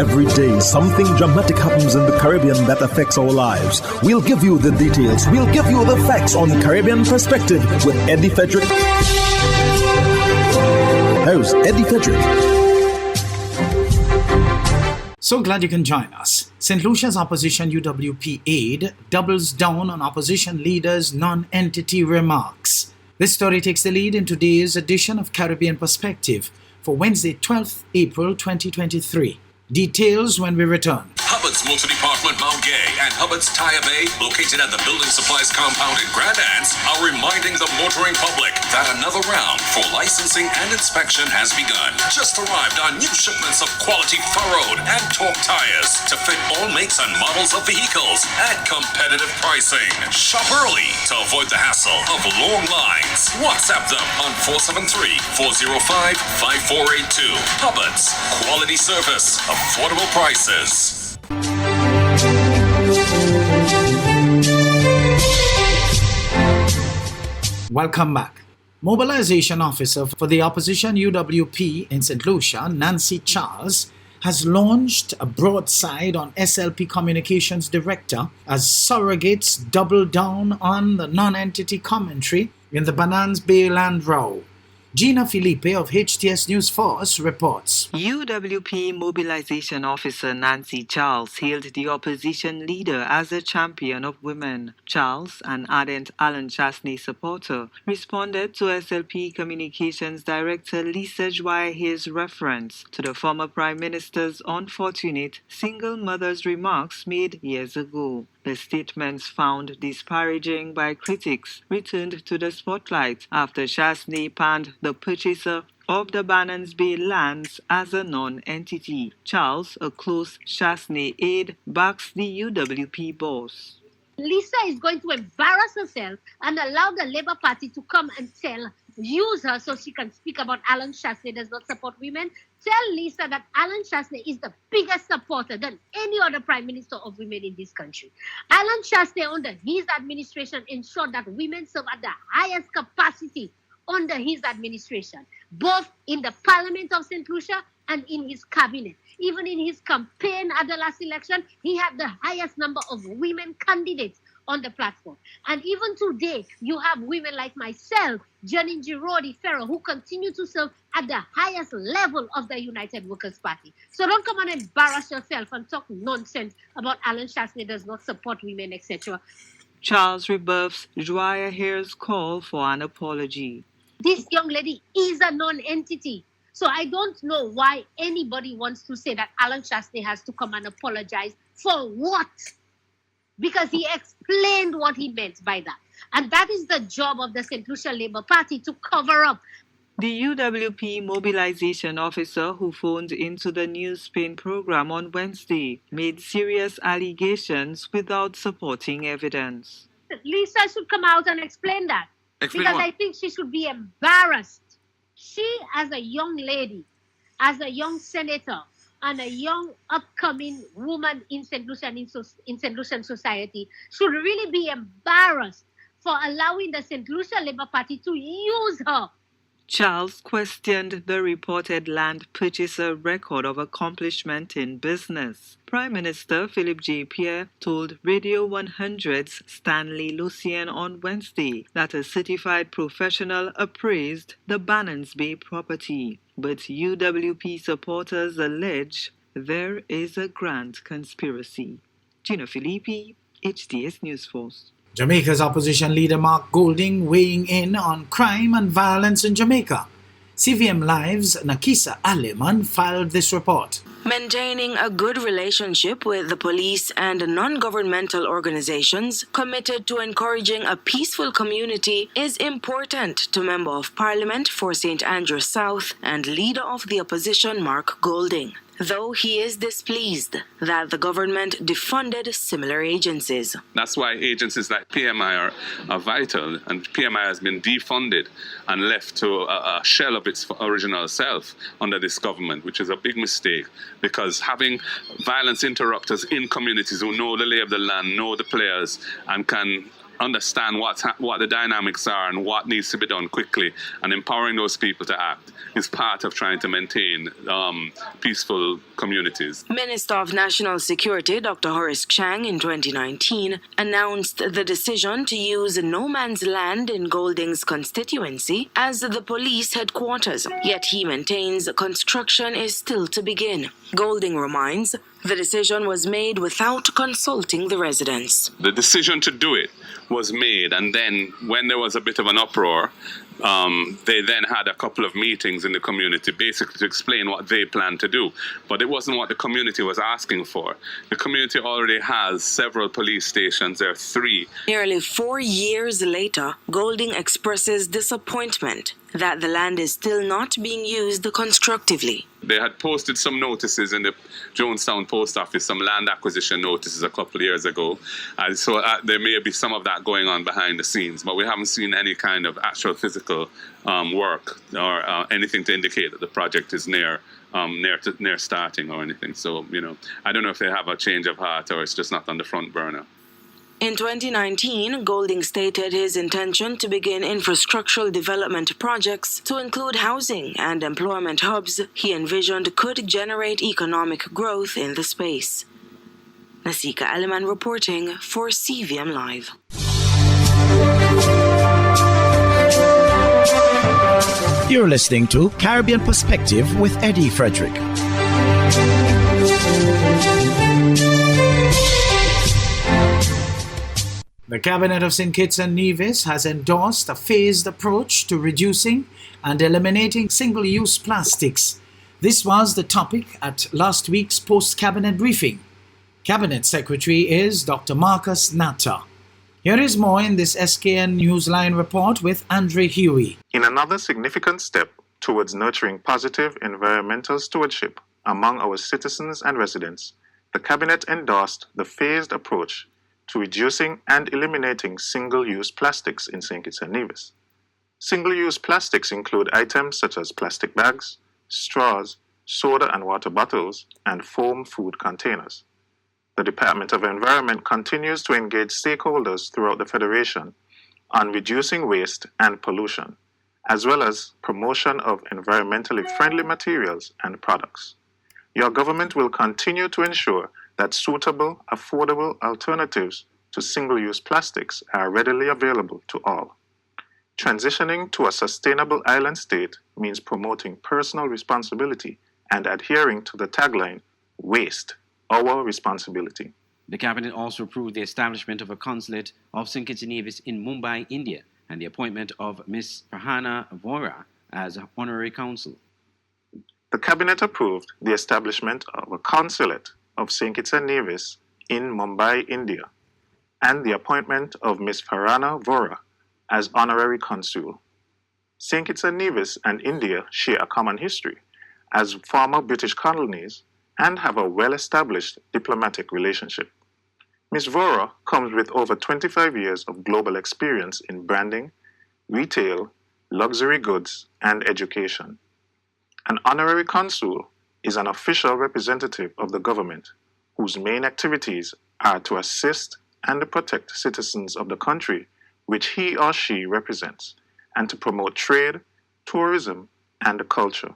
Every day, something dramatic happens in the Caribbean that affects our lives. We'll give you the details. We'll give you the facts on Caribbean Perspective with Eddie Frederick. Here's Eddie Frederick. So glad you can join us. St. Lucia's opposition UWP Aide doubles down on opposition leaders' non-entity remarks. This story takes the lead in today's edition of Caribbean Perspective for Wednesday, 12th April 2023. Details when we return. Hubbard's Motor Department Mount Gay and Hubbard's Tire Bay, located at the Building Supplies Compound in Grand Anse, are reminding the motoring public that another round for licensing and inspection has begun. Just arrived on new shipments of quality furrowed and torque tires to fit all makes and models of vehicles at competitive pricing. Shop early to avoid the hassle of long lines. WhatsApp them on 473-405-5482. Hubbard's, quality service, affordable prices. Welcome back. Mobilization officer for the opposition UWP in St. Lucia, Nancy Charles, has launched a broadside on SLP Communications Director as surrogates double down on the non-entity commentary in the Banans Bay land row. Gina Felipe of HTS News Force reports. UWP Mobilization Officer Nancy Charles hailed the opposition leader as a champion of women. Charles, an ardent Alan Chasney supporter, responded to SLP Communications Director Lisa Joye's reference to the former Prime Minister's unfortunate single mother's remarks made years ago. The statements found disparaging by critics returned to the spotlight after Chasney panned the purchaser of the Banans Bay lands as a non-entity. Charles, a close Chasney aide, backs the UWP boss. Lisa is going to embarrass herself and allow the Labour Party to come and use her so she can speak about Alan Chasney does not support women. Tell Lisa that Alan Chasney is the biggest supporter than any other Prime Minister of women in this country. Alan Chasney, under his administration, ensured that women serve at the highest capacity under his administration, both in the Parliament of St. Lucia and in his cabinet. Even in his campaign at the last election, he had the highest number of women candidates on the platform. And even today, you have women like myself, Janine Girardi Ferro, who continue to serve at the highest level of the United Workers' Party. So don't come and embarrass yourself and talk nonsense about Alan Chasney does not support women, etc. Charles rebuffs Joye's call for an apology. This young lady is a non-entity. So I don't know why anybody wants to say that Alan Chasney has to come and apologize. For what? Because he explained what he meant by that. And that is the job of the St. Lucia Labour Party, to cover up. The UWP mobilization officer who phoned into the News Spain program on Wednesday made serious allegations without supporting evidence. Lisa should come out and explain that. Because I think she should be embarrassed. She, as a young lady, as a young senator, and a young upcoming woman in St. Lucian society, should really be embarrassed for allowing the St. Lucia Labour Party to use her. Charles questioned the reported land purchaser record of accomplishment in business. Prime Minister Philip J. Pierre told Radio 100's Stanley Lucian on Wednesday that a certified professional appraised the Banans Bay property. But UWP supporters allege there is a grand conspiracy. Gina Felipe, HTS News Force. Jamaica's opposition leader Mark Golding weighing in on crime and violence in Jamaica. CVM Live's Nakisa Aleman filed this report. Maintaining a good relationship with the police and non-governmental organizations committed to encouraging a peaceful community is important to Member of Parliament for St. Andrews South and Leader of the Opposition Mark Golding, though he is displeased that the government defunded similar agencies. That's why agencies like PMI are vital, and PMI has been defunded and left to a shell of its original self under this government, which is a big mistake, because having violence interrupters in communities who know the lay of the land, know the players, and can understand what the dynamics are and what needs to be done quickly, and empowering those people to act is part of trying to maintain peaceful communities. Minister of National Security Dr. Horace Chang in 2019 announced the decision to use no man's land in Golding's constituency as the police headquarters, yet he maintains construction is still to begin. Golding reminds the decision was made without consulting the residents. The decision to do it was made, and then when there was a bit of an uproar, they then had a couple of meetings in the community basically to explain what they planned to do. But it wasn't what the community was asking for. The community already has several police stations. There are 3. Nearly 4 years later, Golding expresses disappointment that the land is still not being used constructively. They had posted some notices in the Jonestown Post Office, some land acquisition notices a couple of years ago. So there may be some of that going on behind the scenes, but we haven't seen any kind of actual physical work or anything to indicate that the project is near starting or anything. So, I don't know if they have a change of heart or it's just not on the front burner. In 2019, Golding stated his intention to begin infrastructural development projects to include housing and employment hubs he envisioned could generate economic growth in the space. Nasika Aliman reporting for CVM Live. You're listening to Caribbean Perspective with Eddie Frederick. The Cabinet of St. Kitts and Nevis has endorsed a phased approach to reducing and eliminating single-use plastics. This was the topic at last week's post-cabinet briefing. Cabinet Secretary is Dr. Marcus Natter. Here is more in this SKN Newsline report with Andre Huey. In another significant step towards nurturing positive environmental stewardship among our citizens and residents, the Cabinet endorsed the phased approach to reducing and eliminating single-use plastics in St. Kitts and Nevis. Single-use plastics include items such as plastic bags, straws, soda and water bottles, and foam food containers. The Department of Environment continues to engage stakeholders throughout the Federation on reducing waste and pollution, as well as promotion of environmentally friendly materials and products. Your government will continue to ensure that suitable, affordable alternatives to single-use plastics are readily available to all. Transitioning to a sustainable island state means promoting personal responsibility and adhering to the tagline, Waste, Our Responsibility. The Cabinet also approved the establishment of a consulate of St. Kitts and Nevis in Mumbai, India, and the appointment of Ms. Farhana Vora as honorary consul. The Cabinet approved the establishment of a consulate of St. Kitts and Nevis in Mumbai, India, and the appointment of Ms. Farhana Vora as honorary consul. St. Kitts and Nevis and India share a common history as former British colonies and have a well-established diplomatic relationship. Ms. Vora comes with over 25 years of global experience in branding, retail, luxury goods, and education. An honorary consul is an official representative of the government whose main activities are to assist and to protect citizens of the country which he or she represents, and to promote trade, tourism, and culture,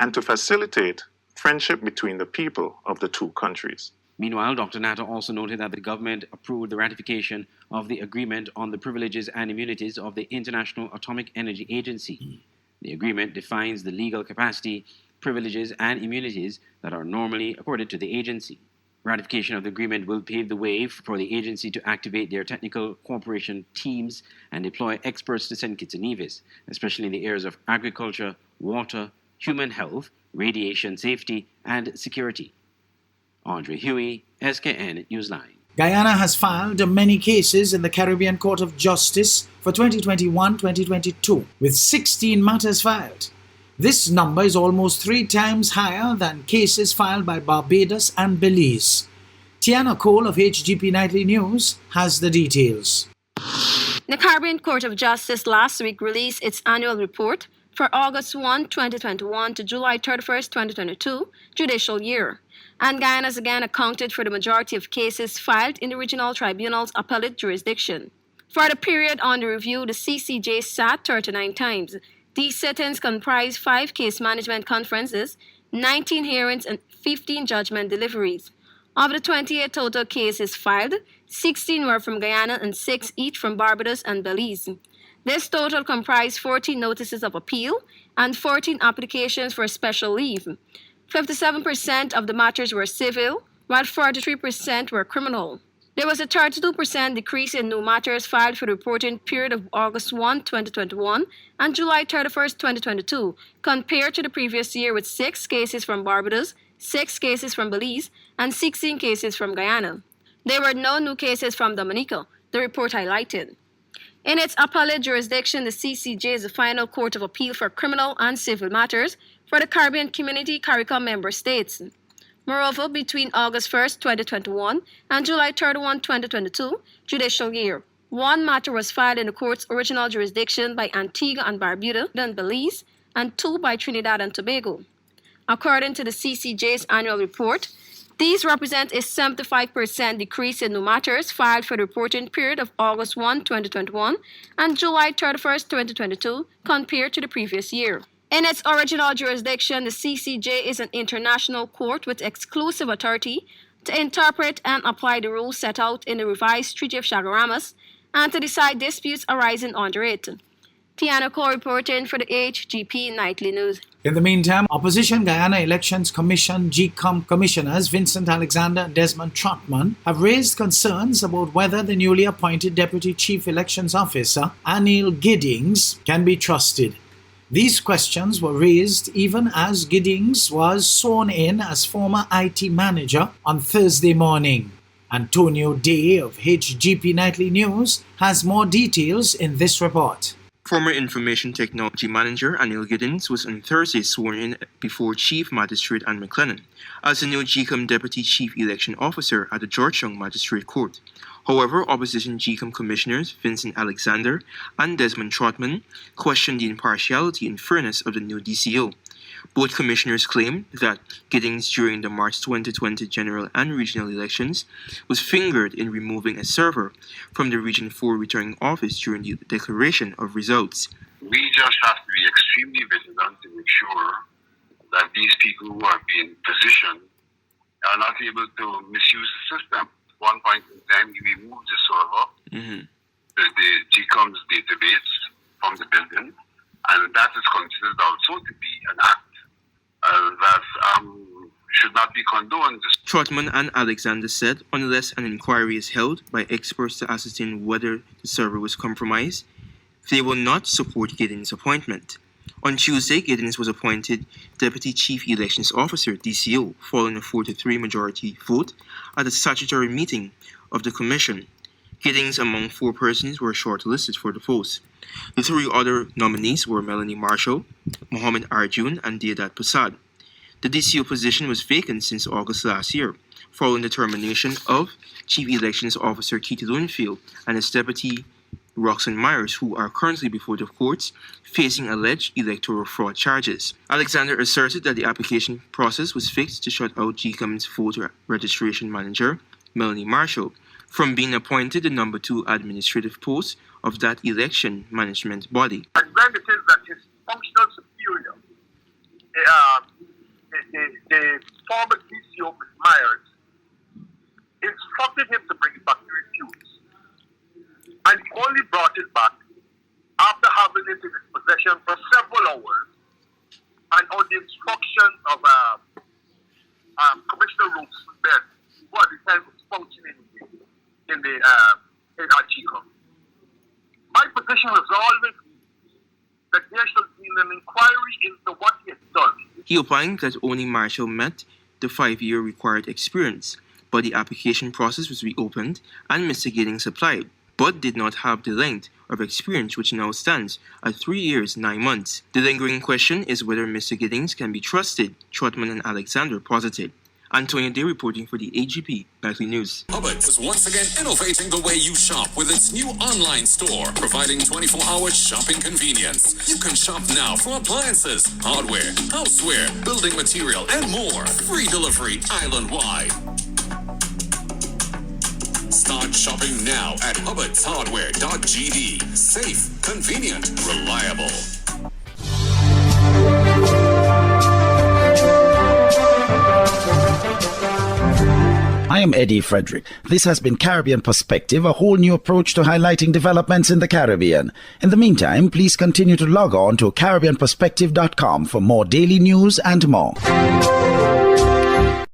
and to facilitate friendship between the people of the two countries. Meanwhile, Dr. Natter also noted that the government approved the ratification of the Agreement on the Privileges and Immunities of the International Atomic Energy Agency. The agreement defines the legal capacity, privileges, and immunities that are normally accorded to the agency. Ratification of the agreement will pave the way for the agency to activate their technical cooperation teams and deploy experts to St. Kitts and Nevis, especially in the areas of agriculture, water, human health, radiation safety, and security. Andre Huey, SKN Newsline. Guyana has filed many cases in the Caribbean Court of Justice for 2021-2022, with 16 matters filed. This number is almost 3 times higher than cases filed by Barbados and Belize. Tiana Cole of HGP Nightly News has the details. The Caribbean Court of Justice last week released its annual report for August 1, 2021 to July 31, 2022 judicial year. And Guyana has again accounted for the majority of cases filed in the regional tribunal's appellate jurisdiction. For the period under review, the CCJ sat 39 times. These sittings comprise 5 case management conferences, 19 hearings, and 15 judgment deliveries. Of the 28 total cases filed, 16 were from Guyana and 6 each from Barbados and Belize. This total comprised 14 notices of appeal and 14 applications for special leave. 57% of the matters were civil, while 43% were criminal. There was a 32% decrease in new matters filed for the reporting period of August 1, 2021 and July 31, 2022, compared to the previous year, with 6 cases from Barbados, 6 cases from Belize, and 16 cases from Guyana. There were no new cases from Dominica, the report highlighted. In its appellate jurisdiction, the CCJ is the final court of appeal for criminal and civil matters for the Caribbean Community CARICOM member states. Moreover, between August 1, 2021 and July 31, 2022, judicial year, 1 matter was filed in the court's original jurisdiction by Antigua and Barbuda and Belize, and 2 by Trinidad and Tobago. According to the CCJ's annual report, these represent a 75% decrease in new matters filed for the reporting period of August 1, 2021 and July 31, 2022, compared to the previous year. In its original jurisdiction, the CCJ is an international court with exclusive authority to interpret and apply the rules set out in the revised Treaty of Chaguaramas and to decide disputes arising under it. Tiana Cole reporting for the HGP Nightly News. In the meantime, Opposition Guyana Elections Commission GCOM Commissioners Vincent Alexander and Desmond Trotman have raised concerns about whether the newly appointed Deputy Chief Elections Officer, Anil Giddings, can be trusted. These questions were raised even as Giddings was sworn in as former IT manager on Thursday morning. Antonio Day of HGP Nightly News has more details in this report. Former Information Technology Manager Anil Giddings was on Thursday sworn in before Chief Magistrate Anne McLennan as the new GCOM Deputy Chief Election Officer at the Georgetown Magistrate Court. However, opposition GCOM Commissioners Vincent Alexander and Desmond Trotman questioned the impartiality and fairness of the new DCO. Both commissioners claimed that Giddings, during the March 2020 general and regional elections, was fingered in removing a server from the Region 4 returning office during the declaration of results. We just have to be extremely vigilant to make sure that these people who are being positioned are not able to misuse the system. At one point in time, we removed the server, the GCOM's database from the building, and that is considered also to be an act that should not be condoned. Trotman and Alexander said unless an inquiry is held by experts to ascertain whether the server was compromised, they will not support Giddings' appointment. On Tuesday, Giddings was appointed Deputy Chief Elections Officer, DCO, following a 4-3 majority vote at a statutory meeting of the Commission. Giddings, among 4 persons, were shortlisted for the post. The 3 other nominees were Melanie Marshall, Mohammed Arjun, and Deodat Prasad. The DCO position was vacant since August last year, following the termination of Chief Elections Officer Keith Loonfield and his deputy Roxanne Myers, who are currently before the courts facing alleged electoral fraud charges. Alexander asserted that the application process was fixed to shut out GCOM's voter registration manager, Melanie Marshall, from being appointed the number 2 administrative post of that election management body. And then it is that his functional superior, the former DCO, Ms. Myers, instructed him to bring it back to refuse. And he only brought it back after having it in his possession for several hours and on the instruction of Commissioner Robeson Bell, who at the time was functioning in our GCOM. My position was always that there should be an inquiry into what he has done. He opined that only Marshall met the 5-year required experience, but the application process was reopened and Mr. Giddings applied, but did not have the length of experience which now stands at 3 years, 9 months. The lingering question is whether Mr. Giddings can be trusted, Trotman and Alexander posited. Antonio Day reporting for the AGP Nightly News. Hubbard's is once again innovating the way you shop with its new online store, providing 24-hour shopping convenience. You can shop now for appliances, hardware, houseware, building material, and more. Free delivery island-wide. Start shopping now at HubbardsHardware.gd. Safe, convenient, reliable. I am Eddie Frederick. This has been Caribbean Perspective, a whole new approach to highlighting developments in the Caribbean. In the meantime, please continue to log on to CaribbeanPerspective.com for more daily news and more.